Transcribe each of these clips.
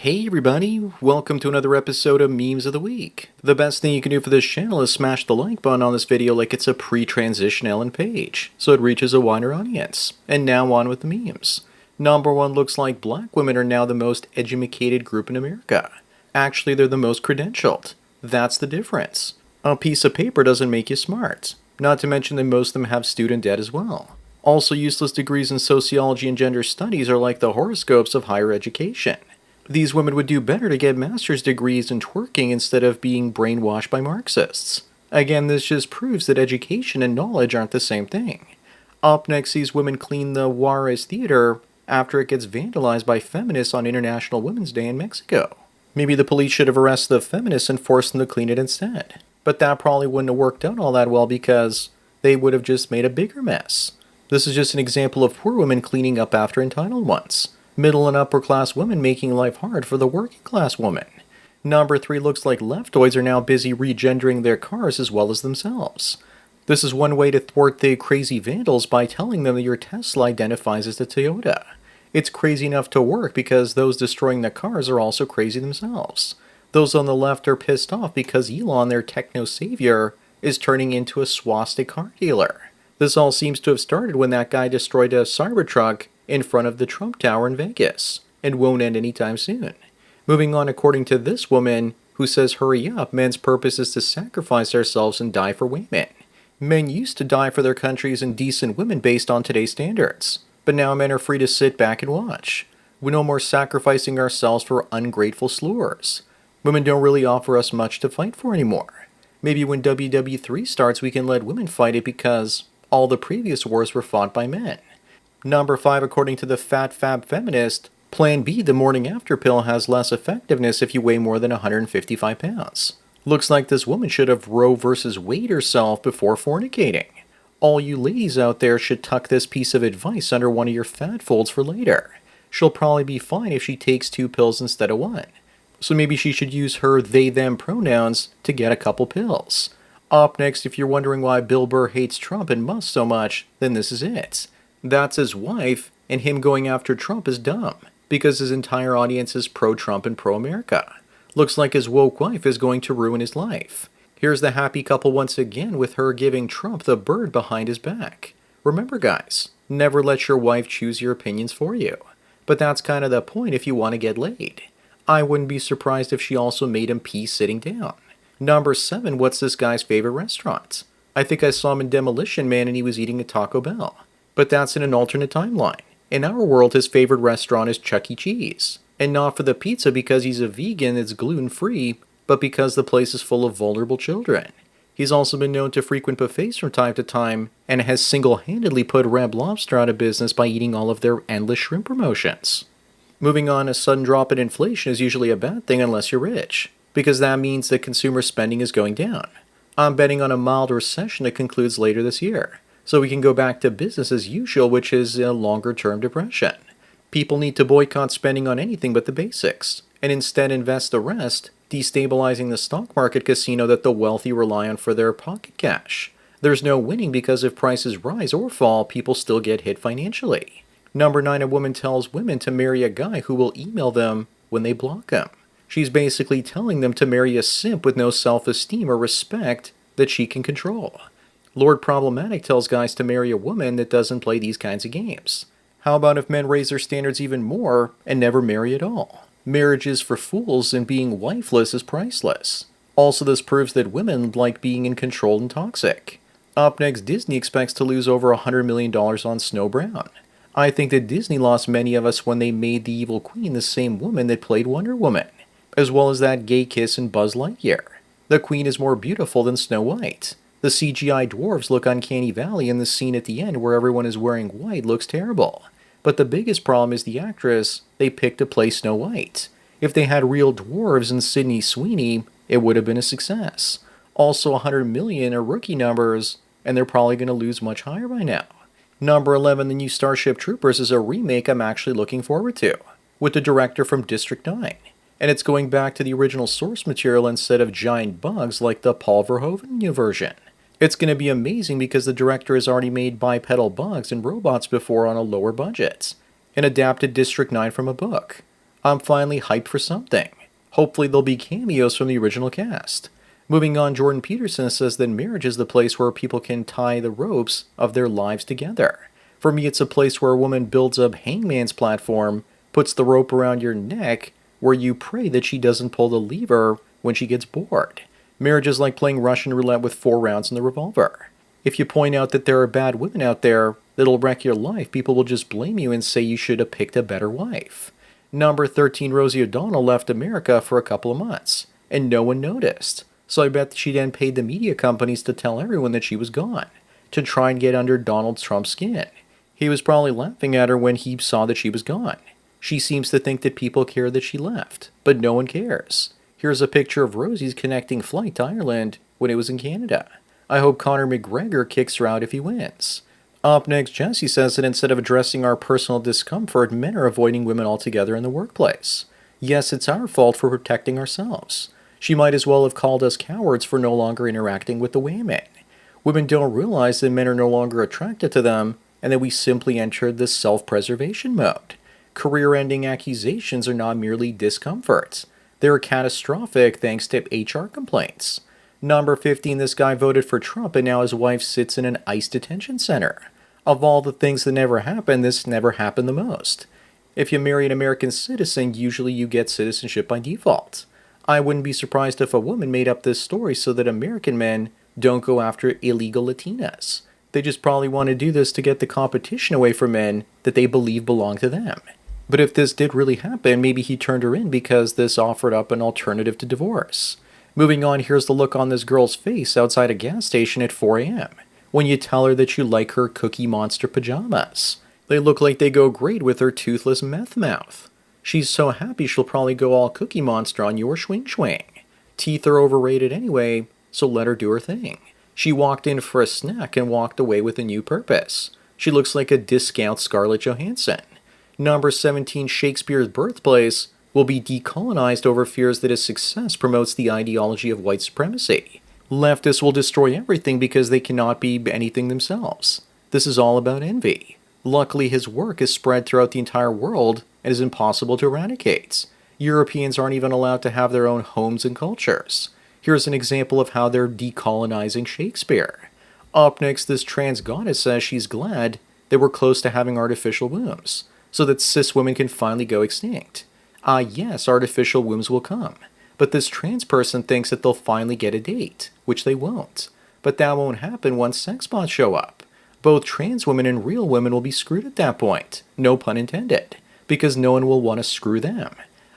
Hey everybody, welcome to another episode of Memes of the Week. The best thing you can do for this channel is smash the like button on this video like it's a pre-transition Ellen page, so it reaches a wider audience. And now on with the memes. Number one looks like black women are now the most educated group in America. Actually, they're the most credentialed. That's the difference. A piece of paper doesn't make you smart. Not to mention that most of them have student debt as well. Also, useless degrees in sociology and gender studies are like the horoscopes of higher education. These women would do better to get master's degrees in twerking instead of being brainwashed by Marxists. Again, this just proves that education and knowledge aren't the same thing. Up next, these women clean the Juarez Theater after it gets vandalized by feminists on International Women's Day in Mexico. Maybe the police should have arrested the feminists and forced them to clean it instead. But that probably wouldn't have worked out all that well because they would have just made a bigger mess. This is just an example of poor women cleaning up after entitled ones. Middle and upper class women making life hard for the working class woman. Number 3 looks like leftoids are now busy regendering their cars as well as themselves. This is one way to thwart the crazy vandals by telling them that your Tesla identifies as the Toyota. It's crazy enough to work because those destroying the cars are also crazy themselves. Those on the left are pissed off because Elon, their techno savior, is turning into a swastika car dealer. This all seems to have started when that guy destroyed a Cybertruck in front of the Trump Tower in Vegas, and won't end anytime soon. Moving on, according to this woman, who says hurry up, men's purpose is to sacrifice ourselves and die for women. Men used to die for their countries and decent women based on today's standards, but now men are free to sit back and watch. We no more sacrificing ourselves for ungrateful slurs. Women don't really offer us much to fight for anymore. Maybe when WW3 starts we can let women fight it because all the previous wars were fought by men. Number 5, according to the Fat Fab Feminist, Plan B, the morning after pill, has less effectiveness if you weigh more than 155 pounds. Looks like this woman should have Roe versus Wade herself before fornicating. All you ladies out there should tuck this piece of advice under one of your fat folds for later. She'll probably be fine if she takes 2 pills instead of 1. So maybe she should use her they-them pronouns to get a couple pills. Up next, if you're wondering why Bill Burr hates Trump and Musk so much, then this is it. That's his wife, and him going after Trump is dumb, because his entire audience is pro-Trump and pro-America. Looks like his woke wife is going to ruin his life. Here's the happy couple once again with her giving Trump the bird behind his back. Remember guys, never let your wife choose your opinions for you. But that's kind of the point if you want to get laid. I wouldn't be surprised if she also made him pee sitting down. Number 7, what's this guy's favorite restaurant? I think I saw him in Demolition Man and he was eating at Taco Bell. But that's in an alternate timeline. In our world, his favorite restaurant is Chuck E. Cheese. And not for the pizza because he's a vegan that's gluten-free, but because the place is full of vulnerable children. He's also been known to frequent buffets from time to time, and has single-handedly put Red Lobster out of business by eating all of their endless shrimp promotions. Moving on, a sudden drop in inflation is usually a bad thing unless you're rich, because that means that consumer spending is going down. I'm betting on a mild recession that concludes later this year. So we can go back to business as usual, which is a longer-term depression. People need to boycott spending on anything but the basics, and instead invest the rest, destabilizing the stock market casino that the wealthy rely on for their pocket cash. There's no winning because if prices rise or fall, people still get hit financially. Number 9, a woman tells women to marry a guy who will email them when they block him. She's basically telling them to marry a simp with no self-esteem or respect that she can control. Lord Problematic tells guys to marry a woman that doesn't play these kinds of games. How about if men raise their standards even more and never marry at all? Marriage is for fools and being wifeless is priceless. Also, this proves that women like being in control and toxic. Up next, Disney expects to lose over $100 million on Snow Brown. I think that Disney lost many of us when they made the evil queen the same woman that played Wonder Woman, as well as that gay kiss in Buzz Lightyear. The queen is more beautiful than Snow White. The CGI dwarves look uncanny valley and the scene at the end where everyone is wearing white looks terrible. But the biggest problem is the actress they picked to play Snow White. If they had real dwarves in Sydney Sweeney, it would have been a success. Also, 100 million are rookie numbers, and they're probably going to lose much higher by now. Number 11, the new Starship Troopers is a remake I'm actually looking forward to, with the director from District 9. And it's going back to the original source material instead of giant bugs like the Paul Verhoeven version. It's going to be amazing because the director has already made bipedal bugs and robots before on a lower budget, and adapted District 9 from a book. I'm finally hyped for something. Hopefully there'll be cameos from the original cast. Moving on, Jordan Peterson says that marriage is the place where people can tie the ropes of their lives together. For me, it's a place where a woman builds a hangman's platform, puts the rope around your neck, where you pray that she doesn't pull the lever when she gets bored. Marriage is like playing Russian roulette with 4 rounds in the revolver. If you point out that there are bad women out there that'll wreck your life, people will just blame you and say you should have picked a better wife. Number 13, Rosie O'Donnell left America for a couple of months, and no one noticed. So I bet she then paid the media companies to tell everyone that she was gone, to try and get under Donald Trump's skin. He was probably laughing at her when he saw that she was gone. She seems to think that people care that she left, but no one cares. Here's a picture of Rosie's connecting flight to Ireland when it was in Canada. I hope Conor McGregor kicks her out if he wins. Up next, Jesse says that instead of addressing our personal discomfort, men are avoiding women altogether in the workplace. Yes, it's our fault for protecting ourselves. She might as well have called us cowards for no longer interacting with the women. Women don't realize that men are no longer attracted to them, and that we simply entered this self-preservation mode. Career-ending accusations are not merely discomforts. They are catastrophic thanks to HR complaints. Number 15, this guy voted for Trump and now his wife sits in an ICE detention center. Of all the things that never happened, this never happened the most. If you marry an American citizen, usually you get citizenship by default. I wouldn't be surprised if a woman made up this story so that American men don't go after illegal Latinas. They just probably want to do this to get the competition away from men that they believe belong to them. But if this did really happen, maybe he turned her in because this offered up an alternative to divorce. Moving on, here's the look on this girl's face outside a gas station at 4 a.m. when you tell her that you like her Cookie Monster pajamas. They look like they go great with her toothless meth mouth. She's so happy she'll probably go all Cookie Monster on your swing swing. Teeth are overrated anyway, so let her do her thing. She walked in for a snack and walked away with a new purpose. She looks like a discount Scarlett Johansson. Number 17, Shakespeare's birthplace will be decolonized over fears that his success promotes the ideology of white supremacy. Leftists will destroy everything because they cannot be anything themselves. This is all about envy. Luckily, his work is spread throughout the entire world and is impossible to eradicate. Europeans aren't even allowed to have their own homes and cultures. Here's an example of how they're decolonizing Shakespeare. Up next, this trans goddess says she's glad that we're close to having artificial wombs, so that cis women can finally go extinct. Yes, artificial wombs will come, but this trans person thinks that they'll finally get a date, which they won't. But that won't happen once sex bots show up. Both trans women and real women will be screwed at that point, no pun intended, because no one will want to screw them.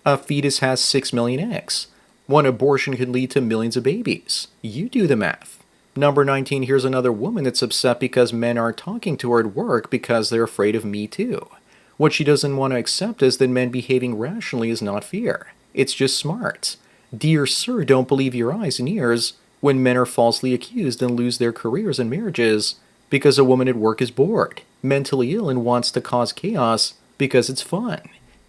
A fetus has 6 million eggs. One abortion can lead to millions of babies. You do the math. Number 19, here's another woman that's upset because men aren't talking to her at work because they're afraid of Me Too. What she doesn't want to accept is that men behaving rationally is not fear. It's just smart. Dear sir, don't believe your eyes and ears when men are falsely accused and lose their careers and marriages because a woman at work is bored, mentally ill, and wants to cause chaos because it's fun.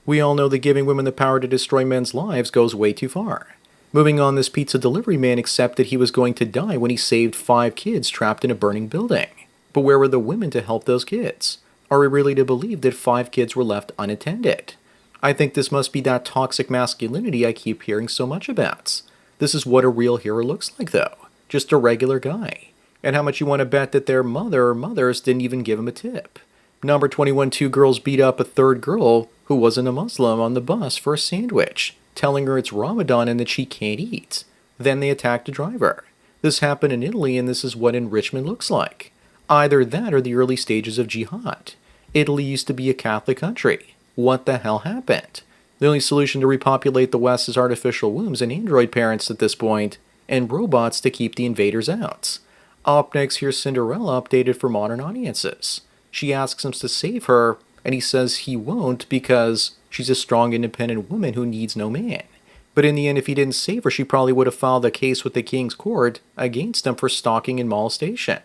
We all know that giving women the power to destroy men's lives goes way too far. Moving on, this pizza delivery man accepted he was going to die when he saved 5 kids trapped in a burning building. But where were the women to help those kids? Are we really to believe that 5 kids were left unattended? I think this must be that toxic masculinity I keep hearing so much about. This is what a real hero looks like, though. Just a regular guy. And how much you want to bet that their mother or mothers didn't even give him a tip? Number 21, 2 girls beat up a third girl who wasn't a Muslim on the bus for a sandwich, telling her it's Ramadan and that she can't eat. Then they attacked a driver. This happened in Italy, and this is what enrichment looks like. Either that or the early stages of jihad. Italy used to be a Catholic country. What the hell happened? The only solution to repopulate the West is artificial wombs and android parents at this point, and robots to keep the invaders out. Up next, here's Cinderella updated for modern audiences. She asks him to save her, and he says he won't because she's a strong, independent woman who needs no man. But in the end, if he didn't save her, she probably would have filed a case with the king's court against him for stalking and molestation.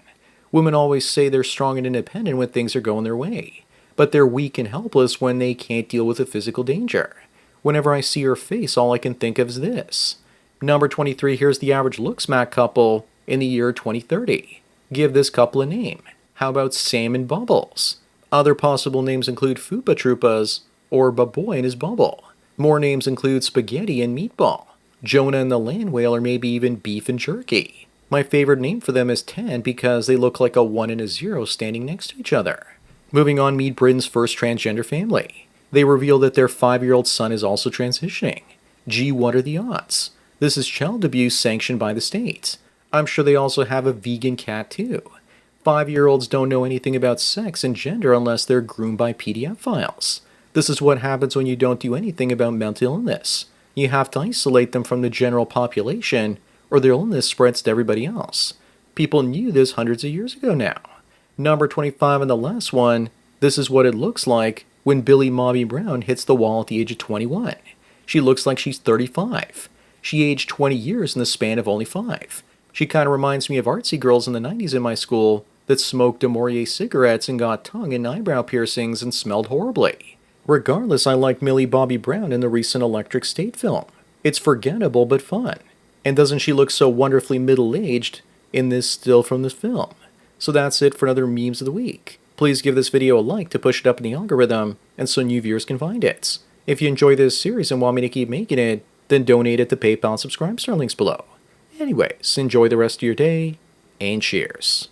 Women always say they're strong and independent when things are going their way, but they're weak and helpless when they can't deal with a physical danger. Whenever I see her face, all I can think of is this. Number 23, here's the average looks-mac couple in the year 2030. Give this couple a name. How about Sam and Bubbles? Other possible names include Fupa Troopas or Baboy and his bubble. More names include spaghetti and meatball, Jonah and the land whale, or maybe even beef and jerky. My favorite name for them is 10 because they look like a 1 and a 0 standing next to each other. Moving on, meet Britain's first transgender family. They reveal that their 5-year-old son is also transitioning. Gee, what are the odds? This is child abuse sanctioned by the state. I'm sure they also have a vegan cat too. 5-year-olds don't know anything about sex and gender unless they're groomed by PDF files. This is what happens when you don't do anything about mental illness. You have to isolate them from the general population, or their illness spreads to everybody else. People knew this hundreds of years ago now. Number 25 and the last one, this is what it looks like when Billy Bobby Brown hits the wall at the age of 21. She looks like she's 35. She aged 20 years in the span of only 5. She kind of reminds me of artsy girls in the 90s in my school that smoked Amore cigarettes and got tongue and eyebrow piercings and smelled horribly. Regardless, I like Millie Bobby Brown in the recent Electric State film. It's forgettable but fun. And doesn't she look so wonderfully middle-aged in this still from this film? So that's it for another Memes of the Week. Please give this video a like to push it up in the algorithm and so new viewers can find it. If you enjoy this series and want me to keep making it, then donate at the PayPal and subscribe star links below. Anyways, enjoy the rest of your day, and cheers.